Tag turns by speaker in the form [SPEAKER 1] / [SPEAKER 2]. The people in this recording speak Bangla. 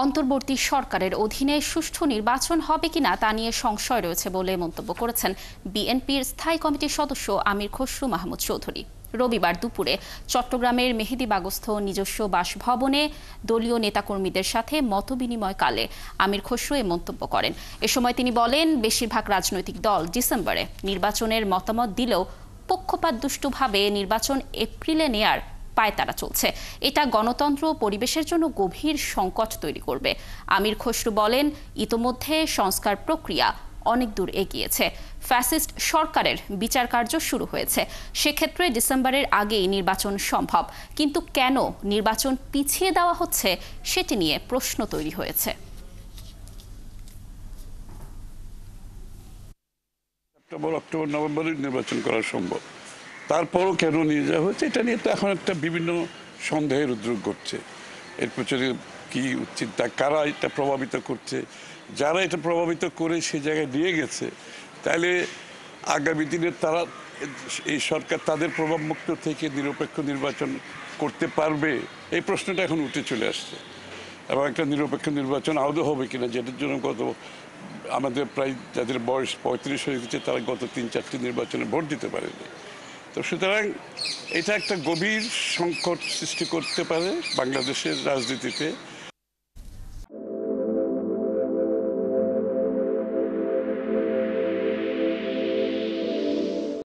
[SPEAKER 1] অন্তর্বর্তী সরকারের অধীনে সুষ্ঠু নির্বাচন হবে কিনা তা নিয়ে সংশয় রয়েছে বলে মন্তব্য করেছেন বিএনপির স্থায়ী কমিটির সদস্য আমির খসরু মাহমুদ চৌধুরী। রবিবার দুপুরে চট্টগ্রামের মেহেদীবাগস্থ নিজস্ব বাসভবনে দলীয় নেতাকর্মীদের সাথে মতবিনিময়কালে আমির খসরু এ মন্তব্য করেন। এ সময় তিনি বলেন, বেশিরভাগ রাজনৈতিক দল ডিসেম্বরে নির্বাচনের মতামত দিলেও পক্ষপাতদুষ্টভাবে নির্বাচন এপ্রিলে নেয়ার পায়তারা চলছে। এটা গণতন্ত্র পরিবেশের জন্য গভীর সংকট তৈরি করবে। আমির খসরু বলেন, ইতোমধ্যে সংস্কার প্রক্রিয়া অনেক দূর এগিয়েছে। ফ্যাসিস্ট সরকারের বিচার কার্য শুরু হয়েছে। সেক্ষেত্রে ডিসেম্বরের আগেই নির্বাচন সম্ভব, কিন্তু কেন নির্বাচন পিছিয়ে দেওয়া হচ্ছে সেটি নিয়ে প্রশ্ন তৈরি হয়েছে।
[SPEAKER 2] অক্টোবর নভেম্বরে নির্বাচন করা সম্ভব, তারপরও কেন নিয়ে যাওয়া হচ্ছে এটা নিয়ে তো এখন একটা বিভিন্ন সন্দেহের উদ্রেক ঘটছে। এর পেছনে কি চিন্তা, কারা এটা প্রভাবিত করছে? যারা এটা প্রভাবিত করে সে জায়গায় নিয়ে গেছে, তাহলে আগামী দিনে তারা এই সরকার তাদের প্রভাবমুক্ত থেকে নিরপেক্ষ নির্বাচন করতে পারবে, এই প্রশ্নটা এখন উঠে চলে আসছে। এবং একটা নিরপেক্ষ নির্বাচন আদৌ হবে কিনা, যেটার জন্য আমাদের প্রায় যাদের বয়স 35 হয়ে গেছে তারা গত 3-4টি নির্বাচনে ভোট দিতে পারেনি। তো সুতরাং এটা একটা গভীর সংকট সৃষ্টি করতে পারে বাংলাদেশের রাজনীতিতে।